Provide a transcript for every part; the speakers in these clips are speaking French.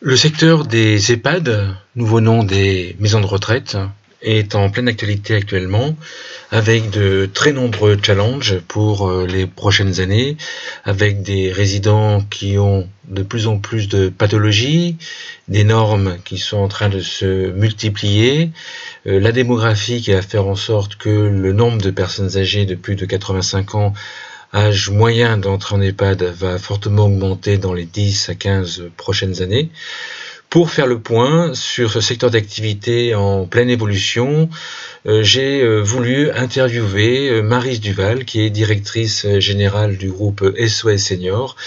Le secteur des EHPAD, nouveau nom des maisons de retraite, est en pleine actualité actuellement, avec de très nombreux challenges pour les prochaines années, avec des résidents qui ont de plus en plus de pathologies, des normes qui sont en train de se multiplier, la démographie qui va faire en sorte que le nombre de personnes âgées de plus de 85 ans, âge moyen d'entrer en EHPAD, va fortement augmenter dans les 10 à 15 prochaines années. Pour faire le point sur ce secteur d'activité en pleine évolution, j'ai voulu interviewer Maryse Duval, qui est directrice générale du groupe SOS Senior,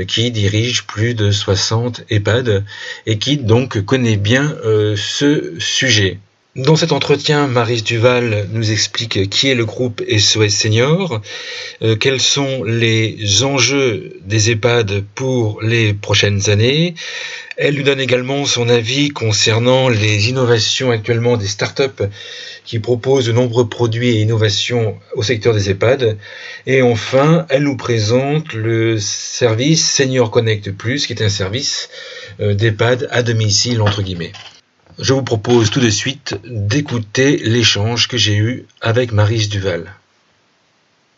qui dirige plus de 60 EHPAD et qui donc connaît bien ce sujet. Dans cet entretien, Maryse Duval nous explique qui est le groupe SOS Senior, quels sont les enjeux des EHPAD pour les prochaines années. Elle nous donne également son avis concernant les innovations actuellement des startups qui proposent de nombreux produits et innovations au secteur des EHPAD. Et enfin, elle nous présente le service Senior Connect Plus, qui est un service d'EHPAD à domicile, entre guillemets. Je vous propose tout de suite d'écouter l'échange que j'ai eu avec Maryse Duval.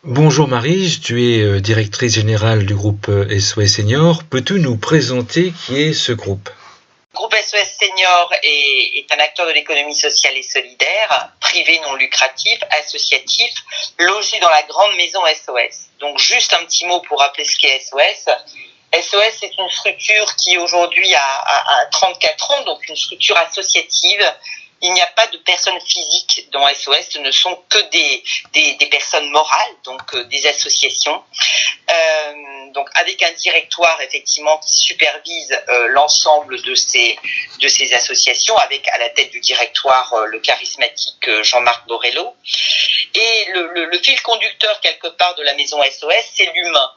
Bonjour Maryse, tu es directrice générale du groupe SOS Senior. Peux-tu nous présenter qui est ce groupe ? Le groupe SOS Senior est un acteur de l'économie sociale et solidaire, privé non lucratif, associatif, logé dans la grande maison SOS. Donc juste un petit mot pour rappeler ce qu'est SOS. SOS est une structure qui aujourd'hui a 34 ans, donc une structure associative. Il n'y a pas de personnes physiques dans SOS, ce ne sont que des personnes morales, donc des associations. Donc avec un directoire effectivement qui supervise l'ensemble de ces associations, avec à la tête du directoire le charismatique Jean-Marc Borello. Et le fil conducteur quelque part de la maison SOS, c'est l'humain.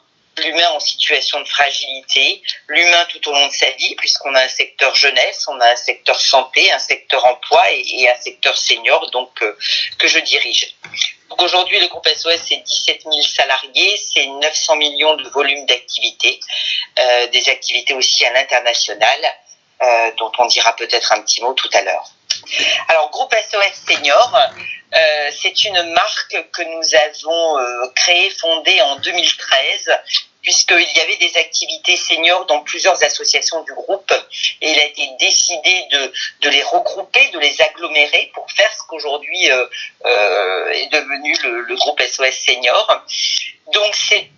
L'humain en situation de fragilité, l'humain tout au long de sa vie, puisqu'on a un secteur jeunesse, on a un secteur santé, un secteur emploi et un secteur senior, donc que je dirige. Donc aujourd'hui, le groupe SOS, c'est 17 000 salariés, c'est 900 millions de volume d'activités, des activités aussi à l'international, dont on dira peut-être un petit mot tout à l'heure. Alors, groupe SOS Senior, c'est une marque que nous avons créée, fondée en 2013, puisqu'il y avait des activités seniors dans plusieurs associations du groupe, et il a été décidé de les regrouper, de les agglomérer pour faire ce qu'aujourd'hui est devenu le groupe SOS Senior. Donc c'est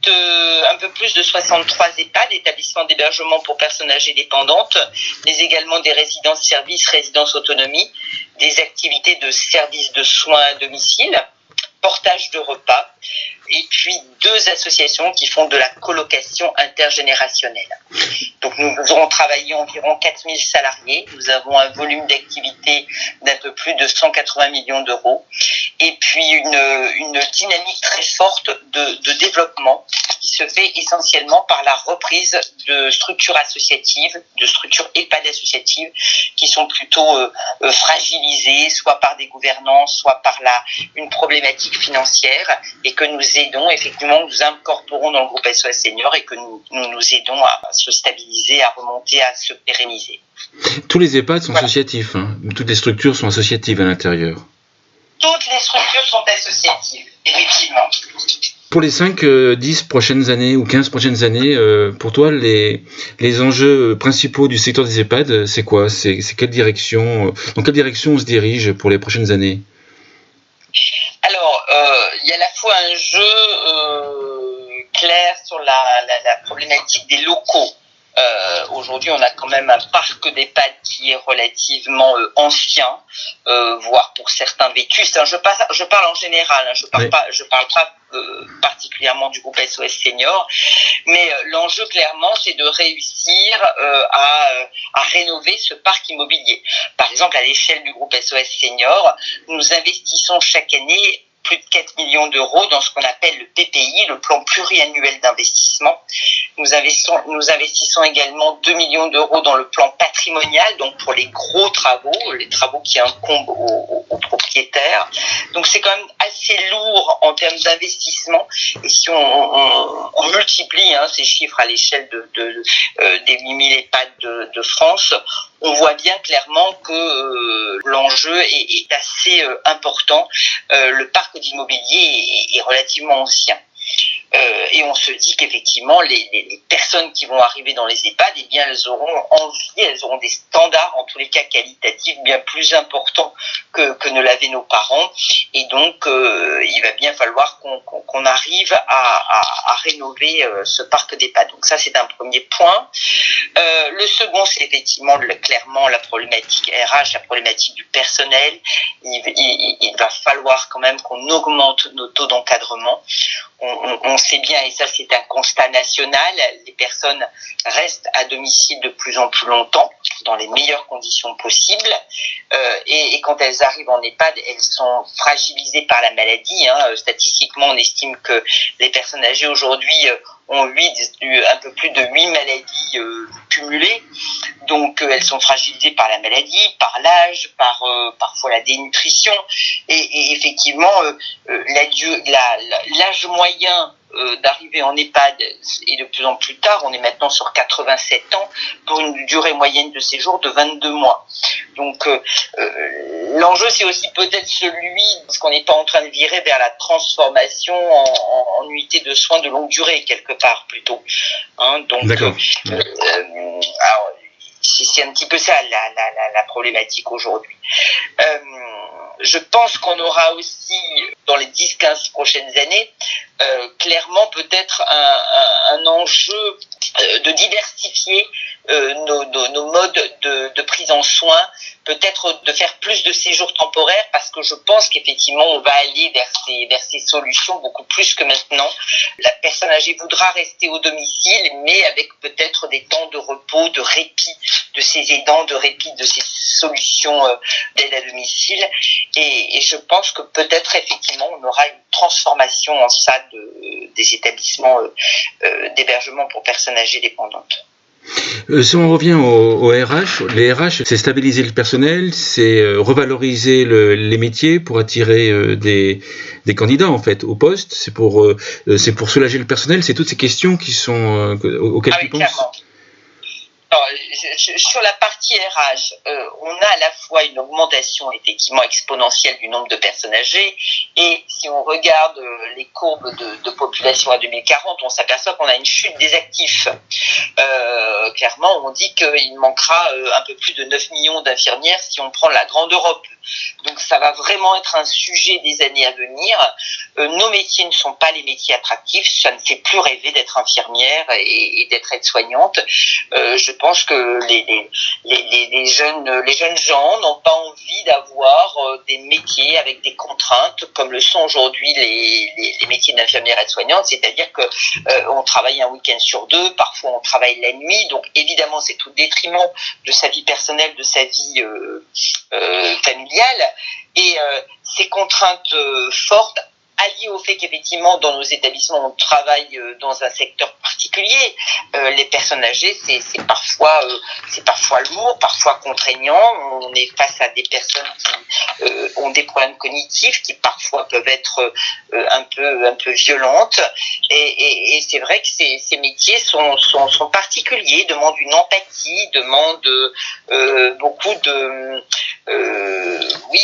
un peu plus de 63 EHPAD, établissements d'hébergement pour personnes âgées dépendantes, mais également des résidences-services, résidences autonomie, des activités de services de soins à domicile, portage de repas, et puis 2 associations qui font de la colocation intergénérationnelle. Donc nous aurons travaillé environ 4000 salariés, nous avons un volume d'activité d'un peu plus de 180 millions d'euros, et puis une dynamique très forte de développement qui se fait essentiellement par la reprise de structures associatives, de structures EHPAD associatives qui sont plutôt fragilisées, soit par des gouvernances, soit par une problématique financière, et que nous aidons, effectivement, nous incorporons dans le groupe SOS Senior et que nous aidons à se stabiliser, à remonter, à se pérenniser. Tous les EHPAD sont associatifs, hein. Toutes les structures sont associatives à l'intérieur. Toutes les structures sont associatives, effectivement. Pour les 5, 10 prochaines années ou 15 prochaines années, pour toi, les enjeux principaux du secteur des EHPAD, c'est quoi ? C'est quelle direction ? Dans quelle direction on se dirige pour les prochaines années ? Alors, il y a à la fois un jeu clair sur la problématique des locaux. Aujourd'hui, on a quand même un parc d'EHPAD qui est relativement ancien, voire pour certains vétustes. Je parle en général, je parle pas particulièrement du groupe SOS Senior, mais l'enjeu clairement, c'est de réussir à rénover ce parc immobilier. Par exemple, à l'échelle du groupe SOS Senior, nous investissons chaque année plus de 4 millions d'euros dans ce qu'on appelle le PPI, le plan pluriannuel d'investissement. Nous investissons également 2 millions d'euros dans le plan patrimoine patrimonial, donc pour les gros travaux, les travaux qui incombent aux propriétaires. Donc c'est quand même assez lourd en termes d'investissement. Et si on multiplie ces chiffres à l'échelle des 8000 EHPAD de France, on voit bien clairement que l'enjeu est assez important. Le parc d'immobilier est relativement ancien. Et on se dit qu'effectivement, les personnes qui vont arriver dans les EHPAD, eh bien, elles auront envie, elles auront des standards, en tous les cas qualitatifs, bien plus importants que ne l'avaient nos parents. Et donc, il va bien falloir qu'on arrive à rénover ce parc d'EHPAD. Donc ça, c'est un premier point. Le second, c'est effectivement clairement la problématique RH, la problématique du personnel. Il va falloir quand même qu'on augmente nos taux d'encadrement. On sait bien, et ça c'est un constat national, les personnes restent à domicile de plus en plus longtemps, dans les meilleures conditions possibles, et quand elles arrivent en EHPAD, elles sont fragilisées par la maladie. Statistiquement, on estime que les personnes âgées aujourd'hui ont un peu plus de 8 maladies cumulées. Donc elles sont fragilisées par la maladie, par l'âge, parfois la dénutrition. Et effectivement, l'âge moyen d'arriver en EHPAD est de plus en plus tard. On est maintenant sur 87 ans pour une durée moyenne de séjour de 22 mois. Donc l'enjeu, c'est aussi peut-être celui, parce qu'on n'est pas en train de virer vers la transformation en unité de soins de longue durée, quelque part plutôt. Donc, d'accord. Alors, c'est un petit peu ça la problématique aujourd'hui. Je pense qu'on aura aussi, dans les 10-15 prochaines années, clairement peut-être un enjeu de diversifier nos modes de prise en soin, peut-être de faire plus de séjours temporaires, parce que je pense qu'effectivement on va aller vers ces solutions beaucoup plus que maintenant. La personne âgée voudra rester au domicile, mais avec peut-être des temps de repos, de répit de ses aidants, de répit de ces solutions d'aide à domicile. Et je pense que peut-être effectivement on aura une transformation en SAD des établissements d'hébergement pour personnes âgées dépendantes. Si on revient au RH, les RH, c'est stabiliser le personnel, c'est revaloriser les métiers pour attirer des candidats en fait au poste, c'est pour soulager le personnel, c'est toutes ces questions qui sont auxquelles tu penses. Clairement. Alors, sur la partie RH, on a à la fois une augmentation effectivement exponentielle du nombre de personnes âgées, et si on regarde les courbes de population à 2040, on s'aperçoit qu'on a une chute des actifs. Clairement, on dit qu'il manquera un peu plus de 9 millions d'infirmières si on prend la grande Europe. Donc ça va vraiment être un sujet des années à venir. Nos métiers ne sont pas les métiers attractifs, ça ne fait plus rêver d'être infirmière et d'être aide-soignante. Je pense que les jeunes gens n'ont pas envie d'avoir des métiers avec des contraintes comme le sont aujourd'hui les métiers d'infirmière aide-soignante, c'est-à-dire que on travaille un week-end sur 2, parfois on travaille la nuit, donc évidemment c'est au détriment de sa vie personnelle, de sa vie familiale. Et ces contraintes fortes, alliées au fait qu'effectivement dans nos établissements on travaille dans un secteur particulier, les personnes âgées c'est parfois lourd, parfois contraignant. On est face à des personnes qui ont des problèmes cognitifs, qui parfois peuvent être un peu violentes, et c'est vrai que ces métiers sont particuliers, demandent une empathie, demandent beaucoup de oui,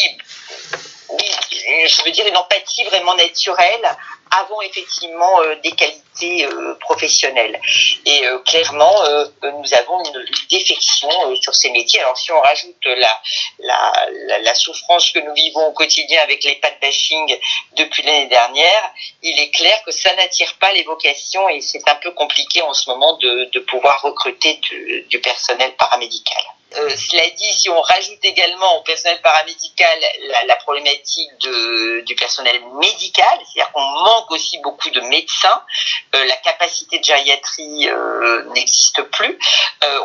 je veux dire une empathie vraiment naturelle avant effectivement des qualités professionnelles. Et clairement, nous avons une défection sur ces métiers. Alors si on rajoute la souffrance que nous vivons au quotidien avec les l'EHPAD bashing depuis l'année dernière, il est clair que ça n'attire pas les vocations, et c'est un peu compliqué en ce moment de pouvoir recruter du personnel paramédical. Cela dit, si on rajoute également au personnel paramédical la problématique du personnel médical, c'est-à-dire qu'on manque aussi beaucoup de médecins, la capacité de gériatrie n'existe plus.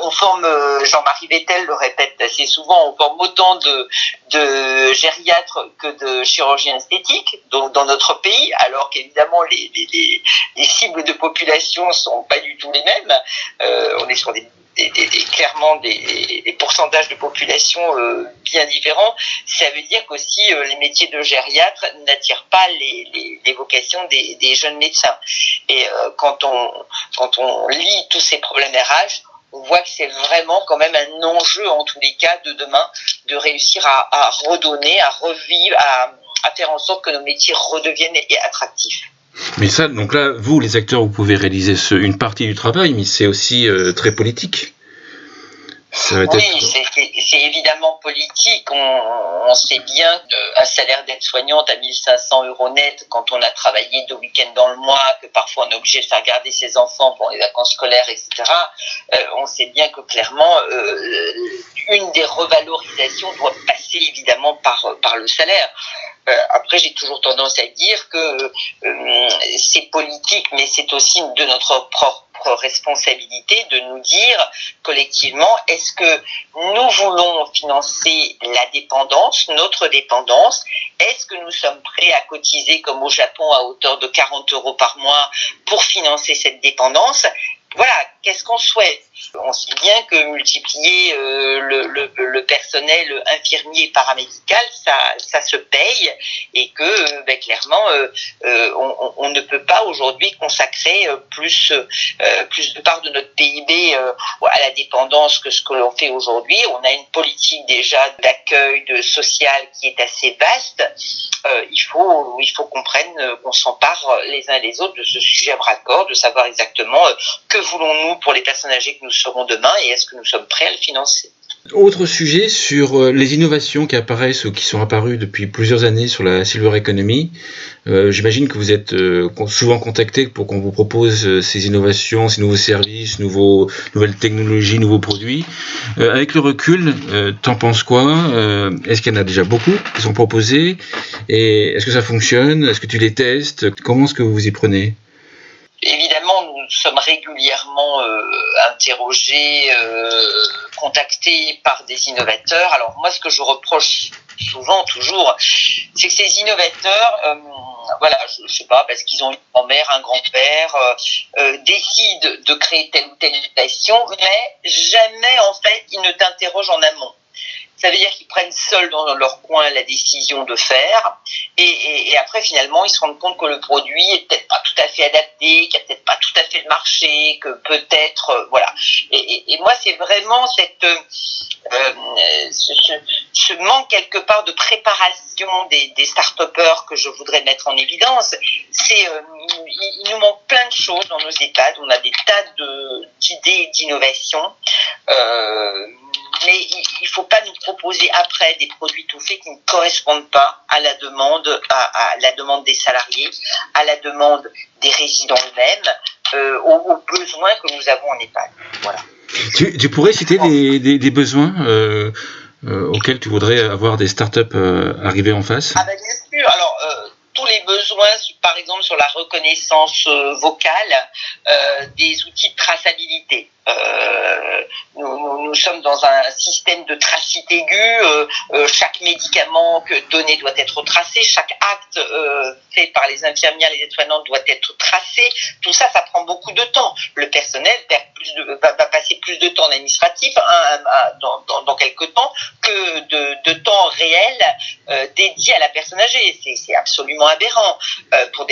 On forme, Jean-Marie Bettel le répète assez souvent, on forme autant de gériatres que de chirurgiens esthétiques dans notre pays, alors qu'évidemment les cibles de population sont pas du tout les mêmes. On est sur des clairement des pourcentages de population bien différents. Ça veut dire qu'aussi les métiers de gériatre n'attirent pas les vocations des jeunes médecins. Et quand on lit tous ces problèmes RH, on voit que c'est vraiment quand même un enjeu en tous les cas de demain de réussir à redonner, à revivre, à faire en sorte que nos métiers redeviennent attractifs. Mais ça, donc là, vous, les acteurs, vous pouvez réaliser une partie du travail, mais c'est aussi très politique. Oui, c'est évidemment politique. On sait bien qu'un salaire d'aide-soignante à 1 500 € net, quand on a travaillé 2 week-ends dans le mois, que parfois on est obligé de faire garder ses enfants pour les vacances scolaires, etc., on sait bien que clairement, une des revalorisations doit passer évidemment par le salaire. Après, j'ai toujours tendance à dire que c'est politique, mais c'est aussi de notre propre responsabilité de nous dire collectivement, est-ce que nous voulons financer la dépendance, notre dépendance? Est-ce que nous sommes prêts à cotiser comme au Japon à hauteur de 40 € par mois pour financer cette dépendance? Voilà, qu'est-ce qu'on souhaite? On sait bien que multiplier le personnel infirmier paramédical, ça se paye, et que clairement, on ne peut pas aujourd'hui consacrer plus de part de notre PIB à la dépendance que ce que l'on fait aujourd'hui. On a une politique déjà d'accueil, de social qui est assez vaste. Il faut qu'on s'empare les uns et les autres de ce sujet à bras-le-corps, de savoir exactement que voulons-nous pour les personnes âgées que nous serons demain, et est-ce que nous sommes prêts à le financer. Autre sujet sur les innovations qui apparaissent ou qui sont apparues depuis plusieurs années sur la Silver Economy. J'imagine que vous êtes souvent contacté pour qu'on vous propose ces innovations, ces nouveaux services, nouvelles technologies, nouveaux produits. Avec le recul, t'en penses quoi? Est-ce qu'il y en a déjà beaucoup qui sont proposés? Et est-ce que ça fonctionne? Est-ce que tu les testes? Comment est-ce que vous vous y prenez? Évidemment, nous sommes régulièrement interrogés, contactés par des innovateurs. Alors moi, ce que je reproche souvent, toujours, c'est que ces innovateurs, je sais pas, parce qu'ils ont une grand-mère, un grand-père, décident de créer telle ou telle innovation, mais jamais, en fait, ils ne t'interrogent en amont. Ça veut dire qu'ils prennent seuls dans leur coin la décision de faire, et après finalement ils se rendent compte que le produit est peut-être pas tout à fait adapté, qu'il n'y a peut-être pas tout à fait le marché, que peut-être voilà. Et moi c'est vraiment ce manque quelque part de préparation des start-upers que je voudrais mettre en évidence. Il nous manque plein de choses dans nos EHPAD. On a des tas d'idées et d'innovations. Mais il ne faut pas nous proposer après des produits tout faits qui ne correspondent pas à la demande des salariés, à la demande des résidents eux-mêmes, aux besoins que nous avons en EHPAD. Voilà. Tu pourrais citer des besoins auxquels tu voudrais avoir des startups arriver en face? Ah ben bien sûr. Alors tous les besoins, par exemple sur la reconnaissance vocale, des outils de traçabilité. Nous sommes dans un système de tracite aiguë. Chaque médicament donné doit être tracé. Chaque acte fait par les infirmières, les aides-soignantes doit être tracé. Tout ça, ça prend beaucoup de temps. Le personnel va passer plus de temps en administratif dans quelques temps que de temps réel dédié à la personne âgée. C'est absolument aberrant pour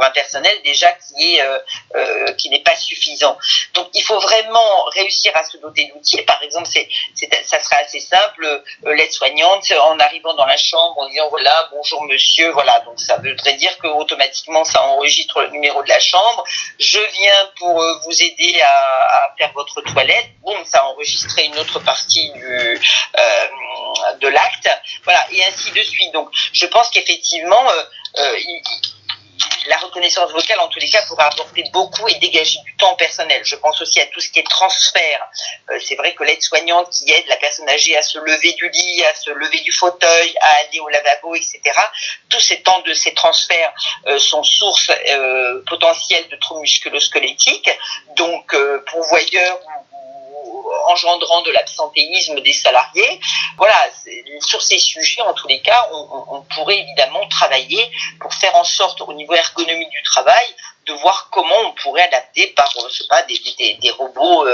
un personnel déjà qui n'est pas suffisant. Donc il faut vraiment réussir à se doter d'outils. Par exemple, ça sera assez simple. L'aide-soignante, en arrivant dans la chambre, en disant voilà, bonjour monsieur, voilà. Donc ça voudrait dire que automatiquement ça enregistre le numéro de la chambre. Je viens pour vous aider à faire votre toilette. Boum, ça a enregistré une autre partie de l'acte. Voilà, et ainsi de suite. Donc je pense qu'effectivement la reconnaissance vocale, en tous les cas, pourra apporter beaucoup et dégager du temps personnel. Je pense aussi à tout ce qui est transfert. C'est vrai que l'aide-soignante qui aide la personne âgée à se lever du lit, à se lever du fauteuil, à aller au lavabo, etc., tous ces temps de ces transferts sont source potentielle de troubles musculo-squelettiques, donc pourvoyeurs engendrant de l'absentéisme des salariés. Voilà, sur ces sujets, en tous les cas, on pourrait évidemment travailler pour faire en sorte, au niveau ergonomie du travail, de voir comment on pourrait adapter par, je sais pas, des robots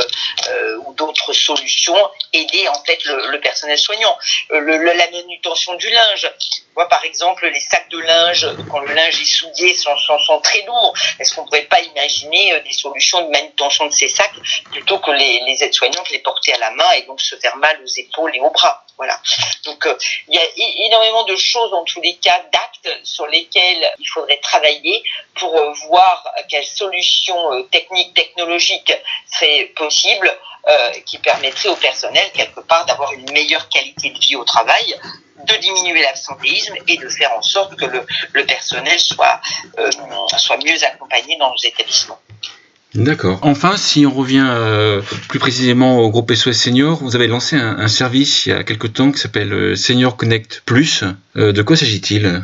ou d'autres solutions, aider en fait le personnel soignant. La manutention du linge. Moi, par exemple, les sacs de linge, quand le linge est souillé, sont très lourds. Est-ce qu'on ne pourrait pas imaginer des solutions de manutention de ces sacs plutôt que les aides-soignantes les porter à la main et donc se faire mal aux épaules et aux bras? Voilà. Donc, il y a énormément de choses, en tous les cas, d'actes sur lesquels il faudrait travailler pour voir quelles solutions techniques, technologiques seraient possibles, qui permettraient au personnel, quelque part, d'avoir une meilleure qualité de vie au travail, de diminuer l'absentéisme et de faire en sorte que le personnel soit mieux accompagné dans nos établissements. D'accord. Enfin, si on revient plus précisément au groupe SOS Senior, vous avez lancé un service il y a quelque temps qui s'appelle Senior Connect Plus. De quoi s'agit-il ?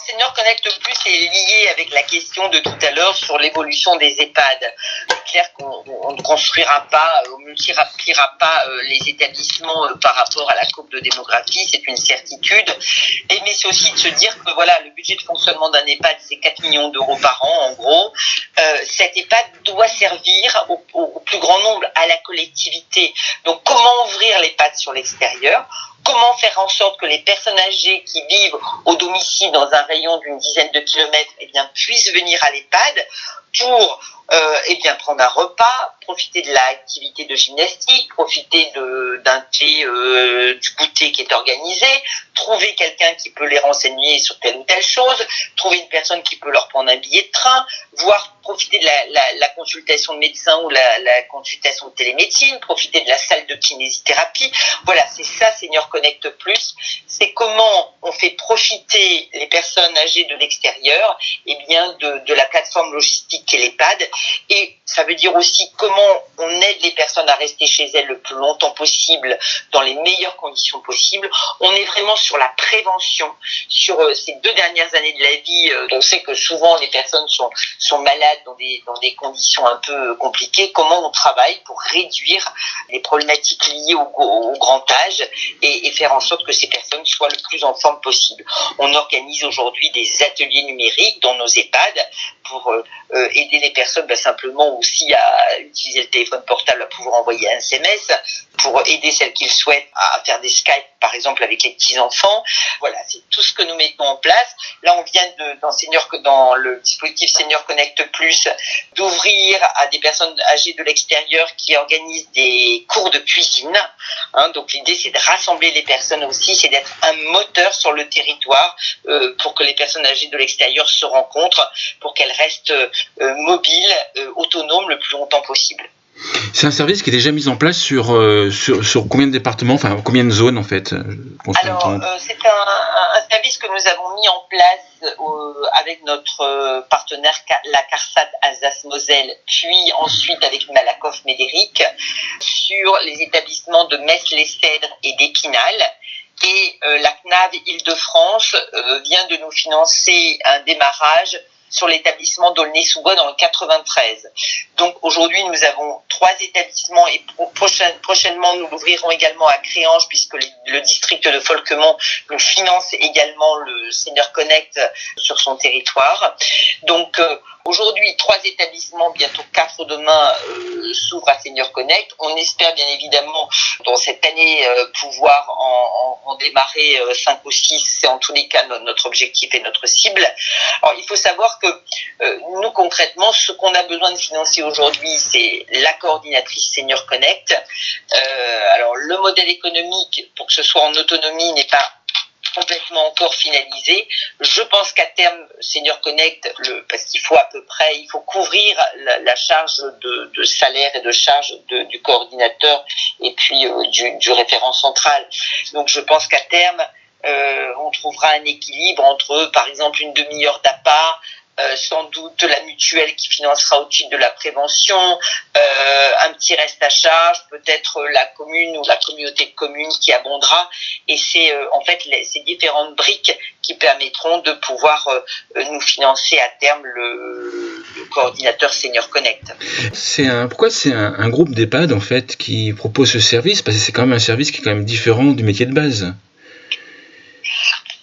Senior Connect Plus est lié avec la question de tout à l'heure sur l'évolution des EHPAD. C'est clair qu'on ne construira pas, on ne multipliera pas les établissements par rapport à la courbe de démographie, c'est une certitude. Mais c'est aussi de se dire que voilà, le budget de fonctionnement d'un EHPAD, c'est 4 millions d'euros par an en gros. Cet EHPAD doit servir au plus grand nombre, à la collectivité. Donc comment ouvrir l'EHPAD sur l'extérieur ? Comment faire en sorte que les personnes âgées qui vivent au domicile dans un rayon d'une dizaine de kilomètres puissent venir à l'EHPAD pour prendre un repas, profiter de l'activité de gymnastique, profiter d'un thé, du goûter qui est organisé, trouver quelqu'un qui peut les renseigner sur telle ou telle chose, trouver une personne qui peut leur prendre un billet de train, voire profiter de la consultation de médecin ou la consultation de télémédecine, profiter de la salle de kinésithérapie. Voilà, c'est ça Senior Connect Plus. C'est comment on fait profiter les personnes âgées de l'extérieur de la plateforme logistique qu'est l'EHPAD. Et ça veut dire aussi comment on aide les personnes à rester chez elles le plus longtemps possible, dans les meilleures conditions possibles. On est vraiment sur la prévention. Sur ces 2 dernières années de la vie, on sait que souvent les personnes sont malades dans des conditions un peu compliquées. Comment on travaille pour réduire les problématiques liées au grand âge et faire en sorte que ces personnes soient le plus en forme possible. On organise aujourd'hui des ateliers numériques dans nos EHPAD pour aider les personnes simplement aussi à utiliser le téléphone portable, à pouvoir envoyer un SMS, pour aider celles qui le souhaitent à faire des Skype, par exemple, avec les petits-enfants. Voilà, c'est tout ce que nous mettons en place. Là, on vient dans le dispositif Senior Connect Plus, d'ouvrir à des personnes âgées de l'extérieur qui organisent des cours de cuisine. Donc, l'idée, c'est de rassembler les personnes aussi, c'est d'être un moteur sur le territoire pour que les personnes âgées de l'extérieur se rencontrent, pour qu'elles restent mobiles, autonomes le plus longtemps possible. C'est un service qui est déjà mis en place sur combien de départements, enfin combien de zones en fait? Alors, c'est un service que nous avons mis en place avec notre partenaire, la CARSAT Alsace-Moselle, puis ensuite avec Malakoff-Médéric, sur les établissements de Metz-les-Cèdres et d'Épinal. Et la CNAV Île-de-France vient de nous financer un démarrage sur l'établissement d'Aulnay-sous-Bois dans le 93. Donc aujourd'hui, nous avons 3 établissements et prochainement, nous l'ouvrirons également à Créange puisque le district de Folquemont nous finance également le Senior Connect sur son territoire. Donc aujourd'hui, 3 établissements, bientôt 4 demain, s'ouvrent à Senior Connect. On espère bien évidemment dans cette année pouvoir en démarrer 5 ou 6. C'est en tous les cas notre objectif et notre cible. Alors il faut savoir que nous concrètement, ce qu'on a besoin de financer aujourd'hui, c'est la coordinatrice Senior Connect. Alors le modèle économique, pour que ce soit en autonomie, n'est pas complètement encore finalisé. Je pense qu'à terme, Senior Connect, parce qu'il faut il faut couvrir la charge de salaire et de charge du coordinateur et puis du référent central. Donc je pense qu'à terme, on trouvera un équilibre entre, par exemple, une demi-heure d'appart, sans doute la mutuelle qui financera au titre de la prévention, un petit reste à charge, peut-être la commune ou la communauté de communes qui abondera. Et c'est en fait ces différentes briques qui permettront de pouvoir nous financer à terme le coordinateur Senior Connect. Pourquoi c'est un groupe d'EHPAD en fait qui propose ce service? Parce que c'est quand même un service qui est quand même différent du métier de base.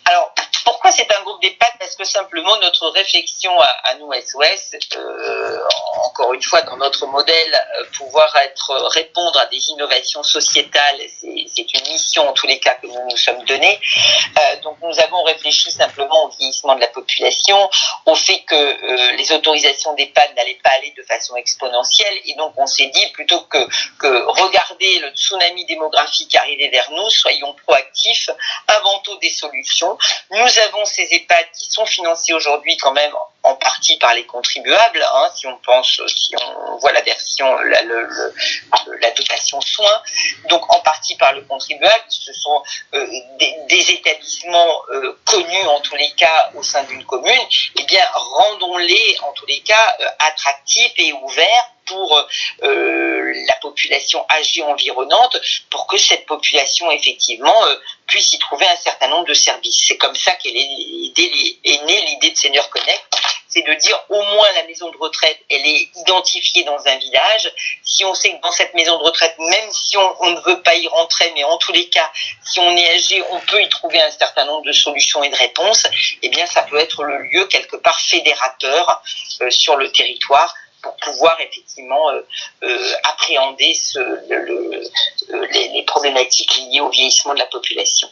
Alors, pourquoi c'est un groupe d'EHPAD parce que simplement notre réflexion à nous SOS, encore une fois dans notre modèle, pouvoir répondre à des innovations sociétales, c'est une mission en tous les cas que nous nous sommes donnés. Donc nous avons réfléchi simplement au vieillissement de la population, au fait que les autorisations d'EHPAD n'allaient pas aller de façon exponentielle, et donc on s'est dit plutôt que regarder le tsunami démographique arriver vers nous, soyons proactifs, inventons des solutions. Nous avons ces EHPAD qui sont financés aujourd'hui quand même en partie par les contribuables, si on voit la version, la dotation soins, donc en partie par le contribuable. Ce sont des établissements connus en tous les cas au sein d'une commune. Eh bien, rendons-les en tous les cas attractifs et ouverts pour la population âgée environnante, pour que cette population effectivement puisse y trouver un certain nombre de services. C'est comme ça qu'est née l'idée de Senior Connect, c'est de dire au moins la maison de retraite, elle est identifiée dans un village. Si on sait que dans cette maison de retraite, même si on ne veut pas y rentrer, mais en tous les cas, si on est âgé, on peut y trouver un certain nombre de solutions et de réponses, eh bien ça peut être le lieu quelque part fédérateur sur le territoire, pour pouvoir effectivement appréhender les problématiques liées au vieillissement de la population.